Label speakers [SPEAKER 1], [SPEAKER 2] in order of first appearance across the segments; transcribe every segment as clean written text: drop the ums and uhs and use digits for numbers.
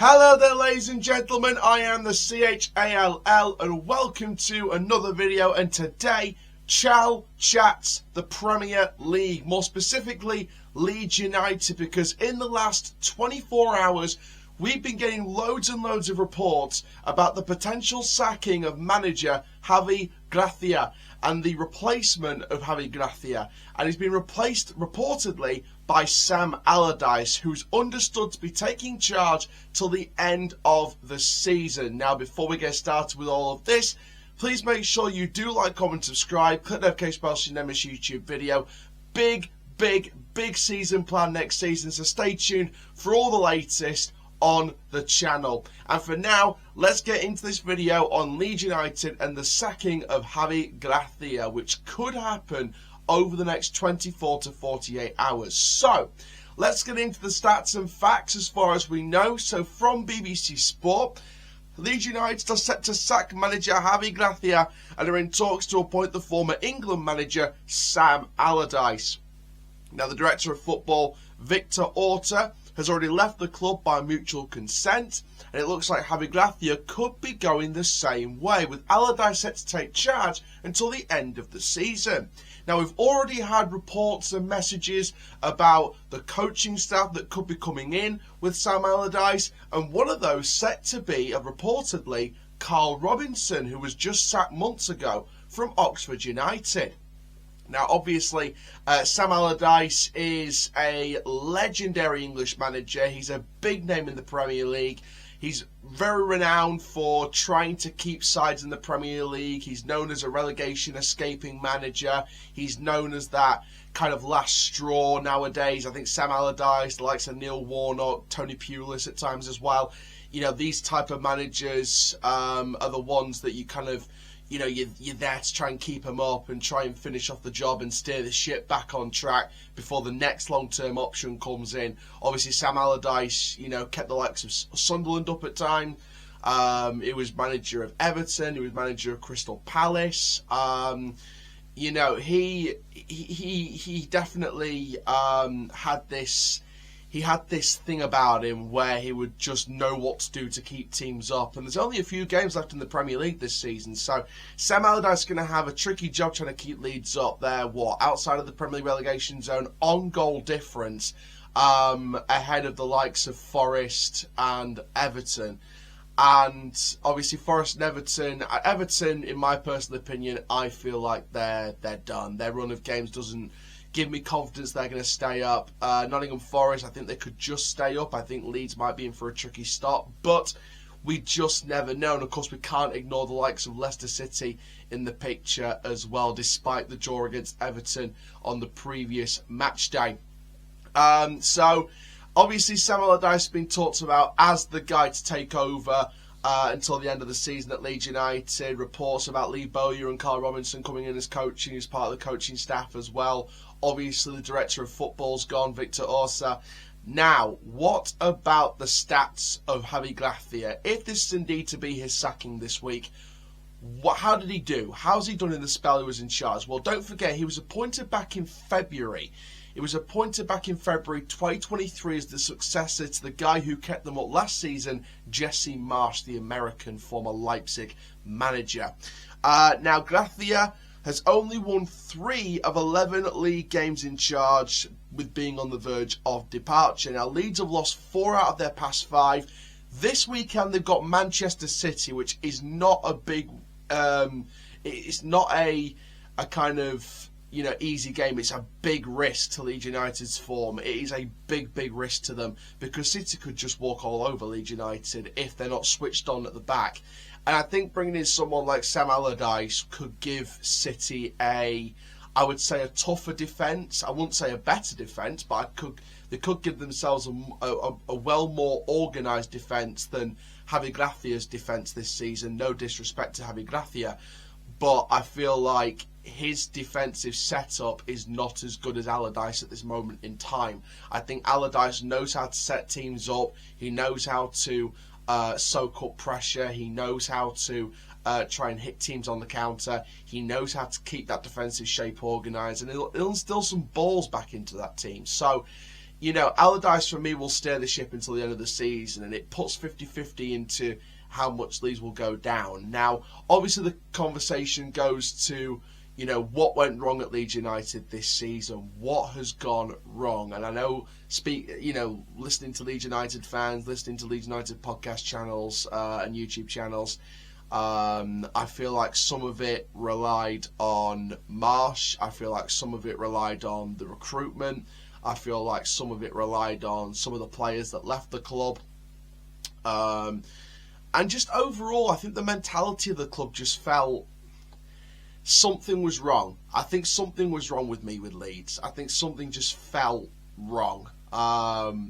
[SPEAKER 1] Hello there, ladies and gentlemen, I am the Chall and welcome to another video. And today, Chall Chats the Premier League, more specifically Leeds United, because in the last 24 hours we've been getting loads and loads of reports about the potential sacking of manager Javi Gracia and the replacement of Javi Gracia, and he's been replaced reportedly by Sam Allardyce, who's understood to be taking charge till the end of the season. Now, before we get started with all of this, please make sure you do like, comment, subscribe, click the notification bell so you never miss a YouTube video. Big season plan next season, so stay tuned for all the latest on the channel. And for now, let's get into this video on Leeds United and the sacking of Javi Gracia, which could happen over the next 24 to 48 hours. So, let's get into the stats and facts as far as we know. So, from BBC Sport, Leeds United are set to sack manager Javi Gracia and are in talks to appoint the former England manager Sam Allardyce. Now, the director of football, Victor Orta, has already left the club by mutual consent, and it looks like Javi Gracia could be going the same way, with Allardyce set to take charge until the end of the season. Now, we've already had reports and messages about the coaching staff that could be coming in with Sam Allardyce, and one of those set to be, reportedly, Carl Robinson, who was just sacked months ago from Oxford United. Now, obviously, Sam Allardyce is a legendary English manager. He's a big name in the Premier League. He's very renowned for trying to keep sides in the Premier League. He's known as a relegation escaping manager. He's known as that kind of last straw nowadays. I think Sam Allardyce, the likes of Neil Warnock, Tony Pulis at times as well. You know, these type of managers are the ones that you kind of, you know, you're there to try and keep them up and try and finish off the job and steer the ship back on track before the next long-term option comes in. Obviously, Sam Allardyce, you know, kept the likes of Sunderland up at time. He was manager of Everton. He was manager of Crystal Palace. You know, he definitely had this. He had this thing about him where he would just know what to do to keep teams up. And there's only a few games left in the Premier League this season. So Sam Allardyce is going to have a tricky job trying to keep Leeds up there, outside of the Premier League relegation zone, on goal difference, ahead of the likes of Forest and Everton. And obviously Forest and Everton, in my personal opinion, I feel like they're done. Their run of games doesn't give me confidence they're going to stay up. Nottingham Forest, I think they could just stay up. I think Leeds might be in for a tricky start, but we just never know. And of course, we can't ignore the likes of Leicester City in the picture as well, despite the draw against Everton on the previous match day. So, obviously, Sam Allardyce has been talked about as the guy to take over until the end of the season at Leeds United. Reports about Lee Bowyer and Carl Robinson coming in as coaching, as part of the coaching staff as well. Obviously, the director of football's gone, Victor Orta. Now, what about the stats of Javi Gracia? If this is indeed to be his sacking this week, how did he do? How's he done in the spell he was in charge? Well, don't forget, he was appointed back in February. He was appointed back in February 2023 as the successor to the guy who kept them up last season, Jesse Marsch, the American former Leipzig manager. Now, Gracia has only won 3 of 11 league games in charge, with being on the verge of departure. Now, Leeds have lost 4 out of their past 5. This weekend they've got Manchester City, which is not a big, it's not a kind of, you know, easy game. It's a big risk to Leeds United's form. It is a big risk to them, because City could just walk all over Leeds United if they're not switched on at the back. And I think bringing in someone like Sam Allardyce could give City I would say a tougher defence. I wouldn't say a better defence, but they could give themselves a well more organised defence than Javi Gracia's defence this season. No disrespect to Javi Gracia, but I feel like his defensive setup is not as good as Allardyce at this moment in time. I think Allardyce knows how to set teams up. He knows how to soak up pressure. He knows how to try and hit teams on the counter. He knows how to keep that defensive shape organised, and he'll instill some balls back into that team. So, Allardyce for me will steer the ship until the end of the season, and it puts 50-50 into how much Leeds will go down. Now, obviously the conversation goes to, what went wrong at Leeds United this season? What has gone wrong? And I know, listening to Leeds United fans, listening to Leeds United podcast channels and YouTube channels, I feel like some of it relied on Marsh. I feel like some of it relied on the recruitment. I feel like some of it relied on some of the players that left the club. And just overall, I think the mentality of the club just felt something was wrong. I think something was wrong with Leeds. I think something just felt wrong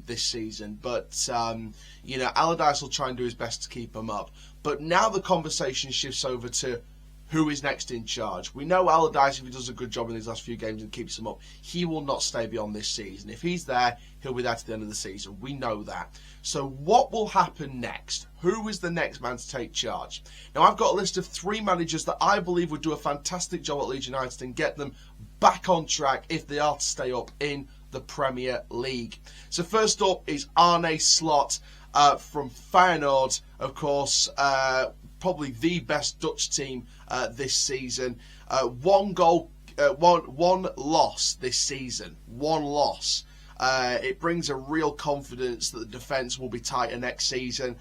[SPEAKER 1] this season. But, Allardyce will try and do his best to keep him up. But now the conversation shifts over to who is next in charge. We know Allardyce, if he does a good job in these last few games and keeps them up, he will not stay beyond this season. If he's there, he'll be there to the end of the season. We know that. So what will happen next? Who is the next man to take charge? Now, I've got a list of 3 managers that I believe would do a fantastic job at Leeds United and get them back on track if they are to stay up in the Premier League. So first up is Arne Slot from Feyenoord, of course, probably the best Dutch team this season. One loss this season. One loss. It brings a real confidence that the defence will be tighter next season.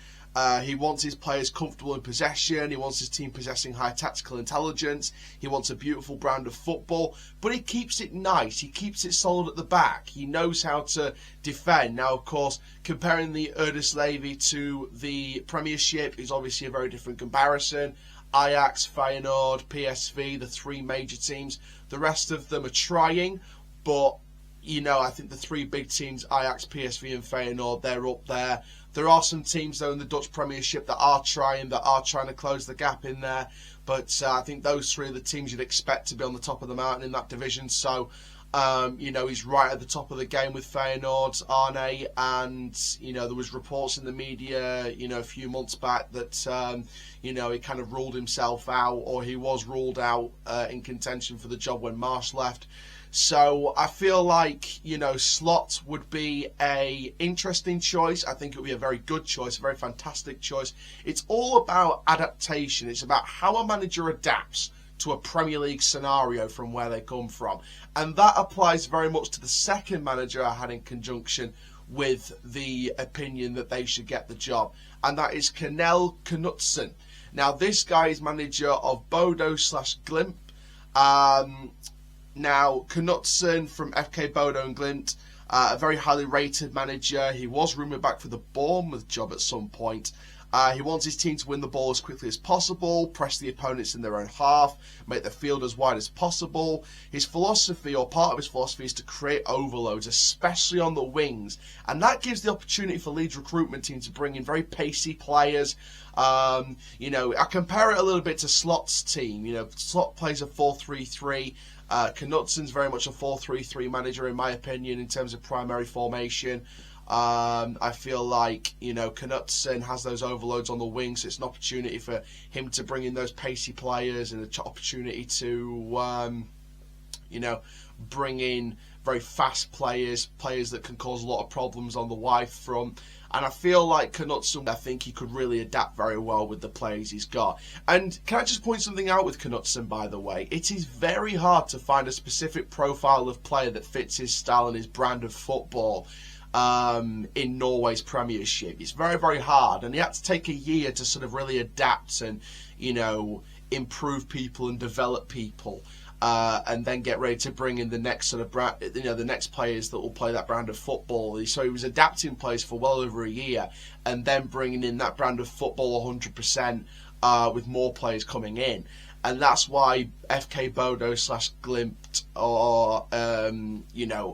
[SPEAKER 1] He wants his players comfortable in possession. He wants his team possessing high tactical intelligence. He wants a beautiful brand of football. But he keeps it nice. He keeps it solid at the back. He knows how to defend. Now, of course, comparing the Eredivisie to the Premiership is obviously a very different comparison. Ajax, Feyenoord, PSV, the 3 major teams. The rest of them are trying, but I think the 3 big teams, Ajax, PSV and Feyenoord, they're up there. There are some teams, though, in the Dutch Premiership that are trying to close the gap in there. But I think those 3 are the teams you'd expect to be on the top of the mountain in that division. So, he's right at the top of the game with Feyenoord, Arne. And, there was reports in the media, a few months back that, he kind of ruled himself out, or he was ruled out in contention for the job when Marsh left. So I feel like, Slot would be a interesting choice. I think it would be a very good choice, a very fantastic choice. It's all about adaptation. It's about how a manager adapts to a Premier League scenario from where they come from. And that applies very much to the second manager I had in conjunction with the opinion that they should get the job. And that is Kjell Knutsen. Now, this guy is manager of Bodo/Glimt. Now, Knutsen from FK Bodo and Glimt, a very highly rated manager. He was rumoured back for the Bournemouth job at some point. He wants his team to win the ball as quickly as possible, press the opponents in their own half, make the field as wide as possible. His philosophy, or part of his philosophy, is to create overloads, especially on the wings. And that gives the opportunity for Leeds recruitment team to bring in very pacey players. I compare it a little bit to Slot's team. Slot plays a 4-3-3. Knutsen's very much a 4-3-3 manager, in my opinion, in terms of primary formation. I feel like, Knutsen has those overloads on the wing, so it's an opportunity for him to bring in those pacey players and an opportunity to, bring in very fast players that can cause a lot of problems on the wide front. And I feel like Knutsen, I think he could really adapt very well with the players he's got. And can I just point something out with Knutsen, by the way? It is very hard to find a specific profile of player that fits his style and his brand of football in Norway's Premiership. It's very, very hard. And he had to take a year to sort of really adapt and, improve people and develop people. And then get ready to bring in the next sort of brand, the next players that will play that brand of football. So he was adapting players for well over a year, and then bringing in that brand of football 100% with more players coming in. And that's why FK Bodo/Glimt are,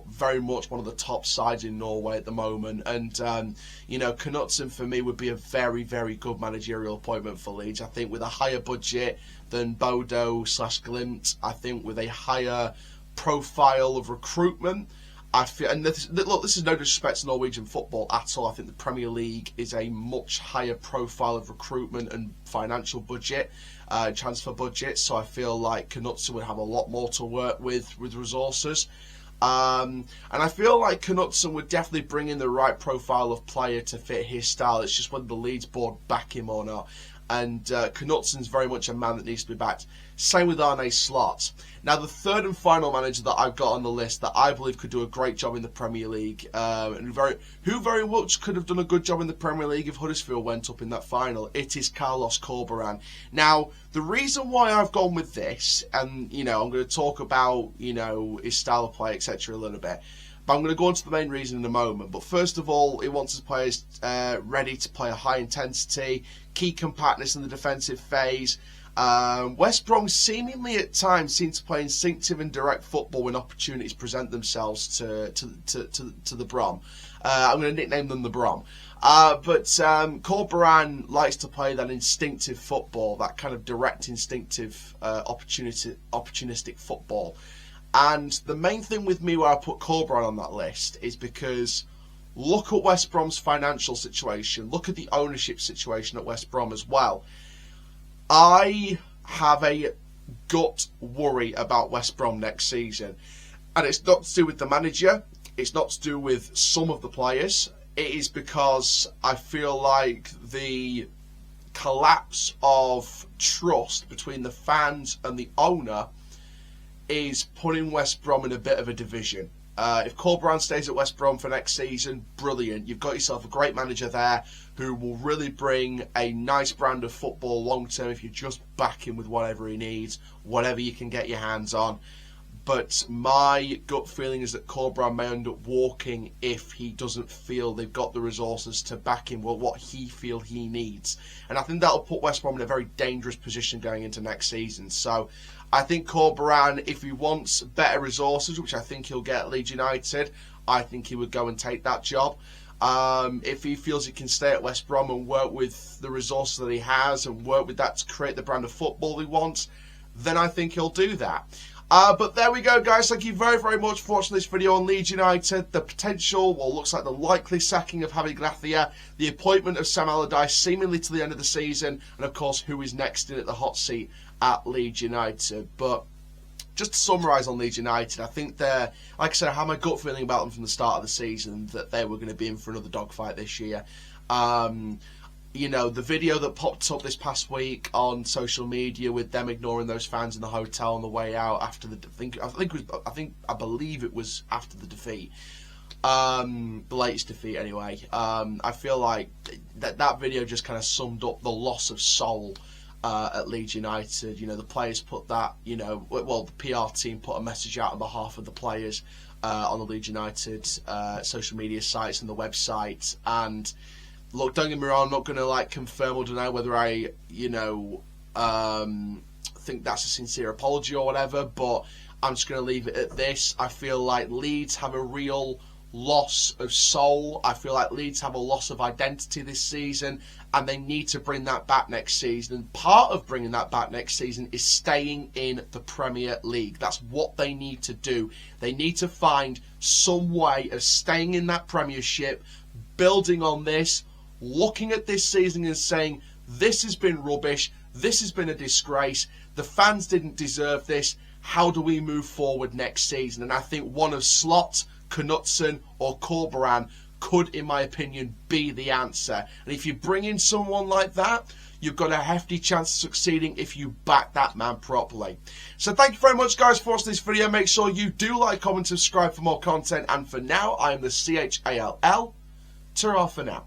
[SPEAKER 1] very much one of the top sides in Norway at the moment. And, Knutsen for me would be a very, very good managerial appointment for Leeds. I think with a higher budget than Bodo/Glimt, I think with a higher profile of recruitment, I feel, and this is no disrespect to Norwegian football at all. I think the Premier League is a much higher profile of recruitment and financial budget, transfer budget. So I feel like Knutsen would have a lot more to work with resources. And I feel like Knutson would definitely bring in the right profile of player to fit his style. It's just whether the Leeds board back him or not. And Knutson's very much a man that needs to be backed. Same with Arne Slot. Now, the third and final manager that I've got on the list that I believe could do a great job in the Premier League, and who very much could have done a good job in the Premier League if Huddersfield went up in that final, it is Carlos Corberán. Now, the reason why I've gone with this, and, I'm going to talk about, his style of play, etc. a little bit, but I'm going to go on to the main reason in a moment. But first of all, he wants his players ready to play a high intensity, key compactness in the defensive phase. West Brom seemingly at times seem to play instinctive and direct football when opportunities present themselves to the Brom. I'm going to nickname them the Brom. But Corberán likes to play that instinctive football, that kind of direct, instinctive, opportunistic football. And the main thing with me where I put Corberán on that list is because look at West Brom's financial situation. Look at the ownership situation at West Brom as well. I have a gut worry about West Brom next season. And it's not to do with the manager. It's not to do with some of the players. It is because I feel like the collapse of trust between the fans and the owner is putting West Brom in a bit of a division. If Corberán stays at West Brom for next season, brilliant. You've got yourself a great manager there who will really bring a nice brand of football long term if you just back him with whatever he needs, whatever you can get your hands on. But my gut feeling is that Corberán may end up walking if he doesn't feel they've got the resources to back him with what he feels he needs. And I think that'll put West Brom in a very dangerous position going into next season. So I think Corberán, if he wants better resources, which I think he'll get at Leeds United, I think he would go and take that job. If he feels he can stay at West Brom and work with the resources that he has and work with that to create the brand of football he wants, then I think he'll do that. But there we go, guys. Thank you very, very much for watching this video on Leeds United. The potential, well, looks like the likely sacking of Javi Gracia, the appointment of Sam Allardyce seemingly to the end of the season, and of course, who is next in at the hot seat at Leeds United. But just to summarise on Leeds United, I think they're, like I said, I had my gut feeling about them from the start of the season that they were going to be in for another dogfight this year. The video that popped up this past week on social media with them ignoring those fans in the hotel on the way out after I believe it was after the defeat, the latest defeat anyway. I feel like that video just kind of summed up the loss of soul at Leeds United. The players put that, the PR team put a message out on behalf of the players on the Leeds United social media sites and the website. And look, don't get me wrong, I'm not going to confirm or deny whether I, think that's a sincere apology or whatever, but I'm just going to leave it at this. I feel like Leeds have a real loss of soul. I feel like Leeds have a loss of identity this season, and they need to bring that back next season. And part of bringing that back next season is staying in the Premier League. That's what they need to do. They need to find some way of staying in that Premiership, building on this, looking at this season and saying, this has been rubbish, this has been a disgrace, the fans didn't deserve this, how do we move forward next season? And I think one of Slot, Knutson or Corberán could, in my opinion, be the answer. And if you bring in someone like that, you've got a hefty chance of succeeding if you back that man properly. So thank you very much, guys, for watching this video. Make sure you do like, comment, subscribe for more content. And for now, I am the CHALL. Ta-ra for now.